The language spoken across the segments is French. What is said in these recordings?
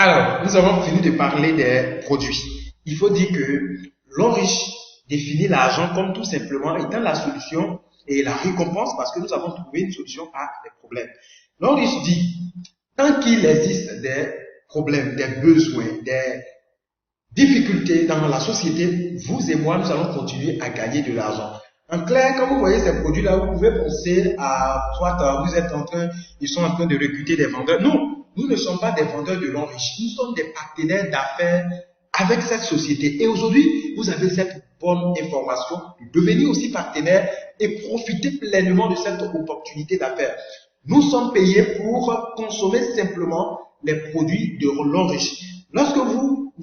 Alors, nous avons fini de parler des produits. Il faut dire que l'homme riche définit l'argent comme tout simplement étant la solution et la récompense parce que nous avons trouvé une solution à des problèmes. L'homme riche dit, tant qu'il existe des problèmes, des besoins, des difficultés dans la société, vous et moi, nous allons continuer à gagner de l'argent. En clair, quand vous voyez ces produits-là, vous pouvez penser à, soit vous êtes en train, ils sont en train de recruter des vendeurs. Non, nous ne sommes pas des vendeurs de l'homme riche. Nous sommes des partenaires d'affaires avec cette société. Et aujourd'hui, vous avez cette bonne information de devenir aussi partenaire et profiter pleinement de cette opportunité d'affaires. Nous sommes payés pour consommer simplement les produits de l'homme riche. Lorsque vous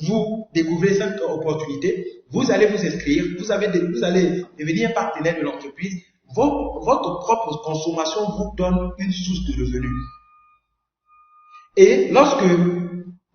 découvrez cette opportunité, vous allez vous inscrire, vous allez devenir partenaire de l'entreprise. Votre propre consommation vous donne une source de revenus. Et lorsque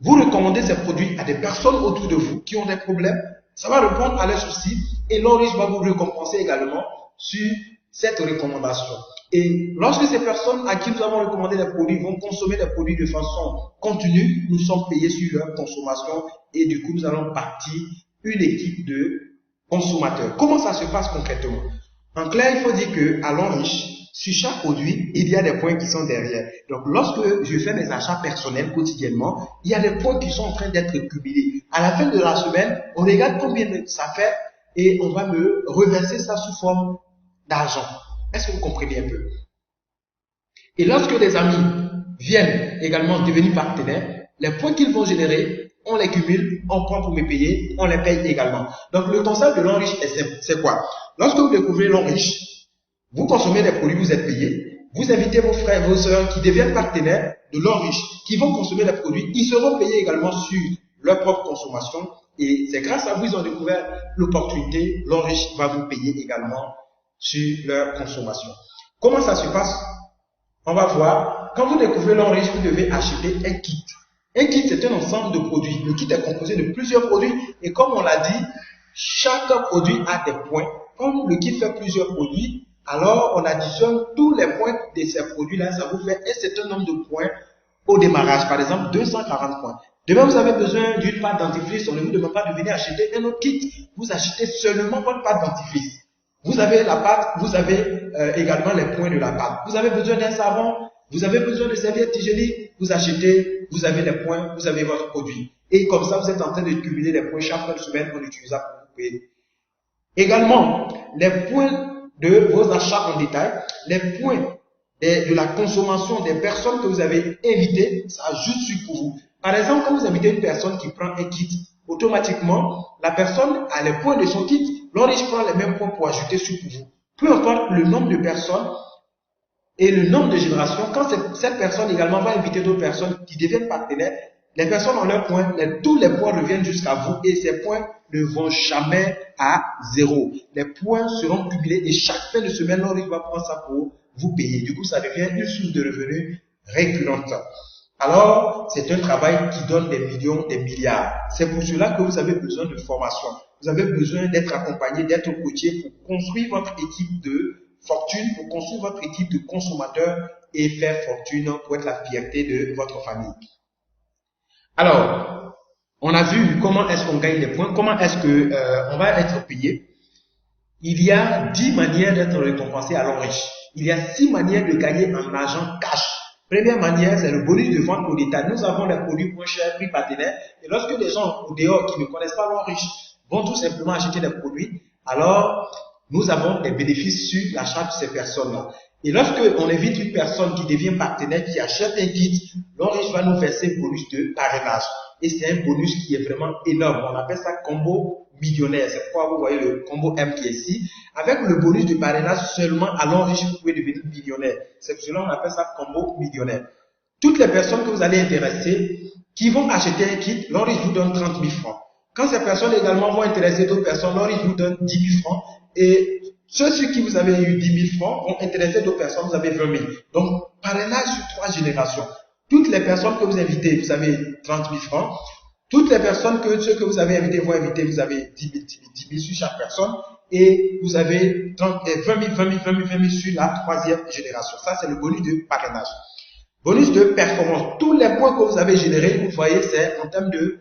vous recommandez ces produits à des personnes autour de vous qui ont des problèmes, ça va répondre à leurs soucis et l'homme riche va vous récompenser également sur cette recommandation. Et lorsque ces personnes à qui nous avons recommandé des produits vont consommer des produits de façon continue, nous sommes payés sur leur consommation et du coup nous allons bâtir une équipe de consommateurs. Comment ça se passe concrètement? En clair, il faut dire que à l'homme riche, sur chaque produit, il y a des points qui sont derrière. Donc, lorsque je fais mes achats personnels quotidiennement, il y a des points qui sont en train d'être cumulés. À la fin de la semaine, on regarde combien ça fait et on va me reverser ça sous forme d'argent. Est-ce que vous comprenez un peu? Et lorsque des amis viennent également devenir partenaires, les points qu'ils vont générer, on les cumule, on prend pour me payer, on les paye également. Donc, le concept de l'homme riche est simple. C'est quoi? Lorsque vous découvrez l'homme riche, vous consommez des produits, vous êtes payé. Vous invitez vos frères, vos sœurs qui deviennent partenaires de l'homme riche, qui vont consommer des produits. Ils seront payés également sur leur propre consommation. Et c'est grâce à vous, ils ont découvert l'opportunité. L'homme riche va vous payer également sur leur consommation. Comment ça se passe? On va voir. Quand vous découvrez l'homme riche, vous devez acheter un kit. Un kit, c'est un ensemble de produits. Le kit est composé de plusieurs produits. Et comme on l'a dit, chaque produit a des points. Comme le kit fait plusieurs produits, alors on additionne tous les points de ces produits-là, ça vous fait un certain nombre de points au démarrage. Par exemple, 240 points. Demain, vous avez besoin d'une pâte dentifrice, on ne vous demande pas de venir acheter un autre kit. Vous achetez seulement votre pâte dentifrice. Vous avez la pâte, vous avez également les points de la pâte. Vous avez besoin d'un savon, vous avez besoin de serviettes hygiéniques, vous achetez, vous avez les points, vous avez votre produit. Et comme ça, vous êtes en train de cumuler les points chaque fin de semaine en utilisant pour vous payer. Également, les points de vos achats en détail, les points de la consommation des personnes que vous avez invitées, ça ajoute sur pour vous. Par exemple, quand vous invitez une personne qui prend un kit, automatiquement, la personne a les points de son kit. L'homme riche prend les mêmes points pour ajouter sur pour vous. Peu importe le nombre de personnes et le nombre de générations, quand cette personne également va inviter d'autres personnes qui deviennent partenaires, les personnes ont leurs points, tous les points reviennent jusqu'à vous et ces points ne vont jamais à zéro. Les points seront cumulés et chaque fin de semaine, l'homme riche va prendre ça pour vous payer. Du coup, ça devient une source de revenus récurrente. Alors, c'est un travail qui donne des millions, des milliards. C'est pour cela que vous avez besoin de formation. Vous avez besoin d'être accompagné, d'être coaché pour construire votre équipe de fortune, pour construire votre équipe de consommateurs et faire fortune pour être la fierté de votre famille. Alors, on a vu comment est-ce qu'on gagne des points, comment est-ce que on va être payé. Il y a 10 manières d'être récompensé à l'homme riche. Il y a 6 manières de gagner en argent cash. Première manière, c'est le bonus de vente au détail. Nous avons des produits moins chers, prix partenaires. Et lorsque les gens au dehors qui ne connaissent pas l'homme riche vont tout simplement acheter des produits, alors nous avons des bénéfices sur l'achat de ces personnes-là. Et lorsque on invite une personne qui devient partenaire, qui achète un kit, l'homme riche va nous verser un bonus de parrainage. Et c'est un bonus qui est vraiment énorme. On appelle ça combo millionnaire. C'est pourquoi vous voyez le combo M qui est ici. Avec le bonus de parrainage seulement à l'homme riche, vous pouvez devenir millionnaire. C'est pour cela qu'on appelle ça combo millionnaire. Toutes les personnes que vous allez intéresser, qui vont acheter un kit, l'homme riche vous donne 30 000 francs. Quand ces personnes également vont intéresser d'autres personnes, l'homme riche vous donne 10 000 francs. Et ceux sur qui vous avez eu 10 000 francs vont intéresser d'autres personnes, vous avez 20 000. Donc, parrainage sur 3 générations. Toutes les personnes que vous invitez, vous avez 30 000 francs. Toutes les personnes ceux que vous avez invités vont inviter, vous avez 10 000 sur chaque personne. Et vous avez 20 000 sur la 3e génération. Ça, c'est le bonus de parrainage. Bonus de performance. Tous les points que vous avez générés, vous voyez, c'est en termes de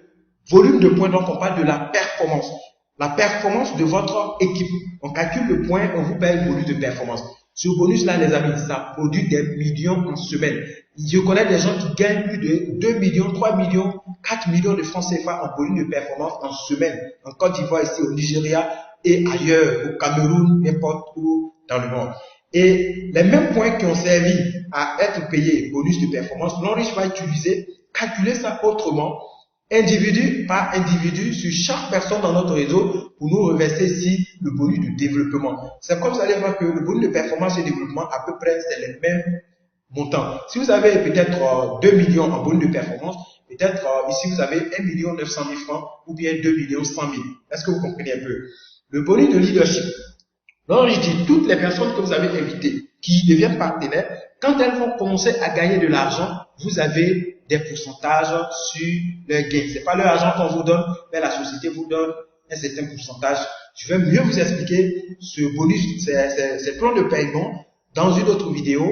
volume de points. Donc, on parle de la performance. La performance de votre équipe. On calcule le point, on vous paye le bonus de performance. Ce bonus-là, les amis, ça produit des millions en semaine. Je connais des gens qui gagnent plus de 2 millions, 3 millions, 4 millions de francs CFA en bonus de performance en semaine. En Côte d'Ivoire, ici, au Nigeria et ailleurs, au Cameroun, n'importe où dans le monde. Et les mêmes points qui ont servi à être payés bonus de performance, l'Enrich va utiliser, calculer ça autrement, individu par individu, sur chaque personne dans notre réseau, pour nous reverser ici le bonus de développement. C'est comme ça, vous allez voir que le bonus de performance et développement, à peu près, c'est les mêmes montants. Si vous avez peut-être 2 millions en bonus de performance, peut-être ici vous avez 1 900 000 francs ou bien 2 100 000. Est-ce que vous comprenez un peu? Le bonus de leadership. Donc, je dis, toutes les personnes que vous avez invitées, qui deviennent partenaires, quand elles vont commencer à gagner de l'argent, vous avez des pourcentages sur leur gain. C'est pas leur argent qu'on vous donne, mais la société vous donne un certain pourcentage. Je vais mieux vous expliquer ce bonus, ces plans de paiement dans une autre vidéo.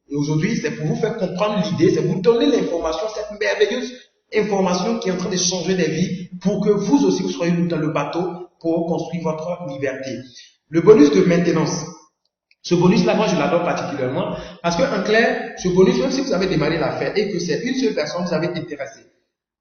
Et aujourd'hui, c'est pour vous faire comprendre l'idée, c'est vous donner l'information, cette merveilleuse information qui est en train de changer des vies pour que vous aussi vous soyez dans le bateau pour construire votre liberté. Le bonus de maintenance. Ce bonus-là, moi, je l'adore particulièrement parce qu'en clair, ce bonus, même si vous avez démarré l'affaire et que c'est une seule personne que vous avez intéressé,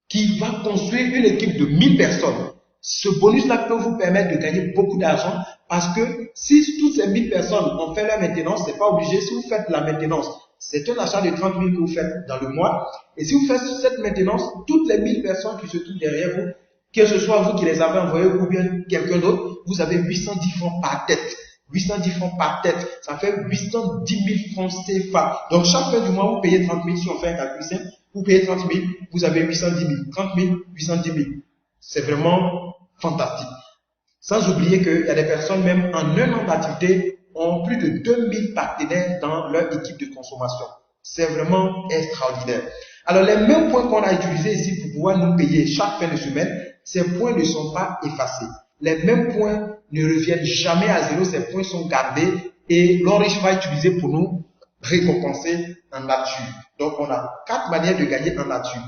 qui va construire une équipe de 1000 personnes, ce bonus-là peut vous permettre de gagner beaucoup d'argent parce que si toutes ces 1000 personnes ont fait la maintenance, c'est pas obligé. Si vous faites la maintenance, c'est un achat de 30 000 que vous faites dans le mois. Et si vous faites cette maintenance, toutes les 1000 personnes qui se trouvent derrière vous, que ce soit vous qui les avez envoyés ou bien quelqu'un d'autre, vous avez 810 francs par tête. 810 francs par tête, ça fait 810 000 francs CFA. Donc, chaque fin du mois, vous payez 30 000. Si on fait un calcul simple, vous payez 30 000, vous avez 810 000. 30 000, 810 000. C'est vraiment fantastique. Sans oublier qu'il y a des personnes, même en un an d'activité, ont plus de 2000 partenaires dans leur équipe de consommation. C'est vraiment extraordinaire. Alors, les mêmes points qu'on a utilisés ici pour pouvoir nous payer chaque fin de semaine, ces points ne sont pas effacés. Les mêmes points ne reviennent jamais à zéro, ces points sont gardés et l'Enrich va utiliser pour nous récompenser en nature. Donc, on a 4 manières de gagner en nature.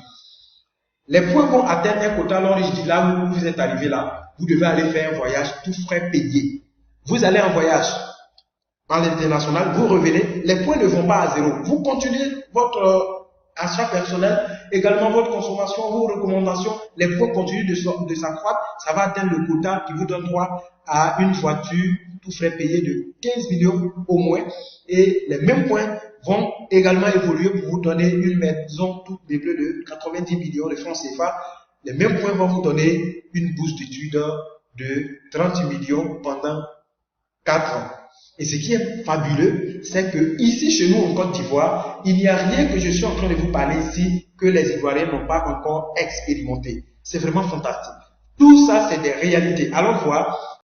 Les points vont atteindre un quota. L'Enrich dit là où vous êtes arrivé là, vous devez aller faire un voyage, tout frais payé. Vous allez en voyage à l'international, vous revenez, les points ne vont pas à zéro. Vous continuez votre achat personnel, également votre consommation, vos recommandations, les points continuent de s'accroître, ça va atteindre le quota qui vous donne droit à une voiture, tout frais payé de 15 millions au moins. Et les mêmes points vont également évoluer pour vous donner une maison toute meublée de 90 millions de francs CFA. Les mêmes points vont vous donner une bourse d'études de 30 millions pendant 4 ans. Et ce qui est fabuleux, c'est que ici, chez nous, en Côte d'Ivoire, il n'y a rien que je suis en train de vous parler ici que les Ivoiriens n'ont pas encore expérimenté. C'est vraiment fantastique. Tout ça, c'est des réalités. Allons voir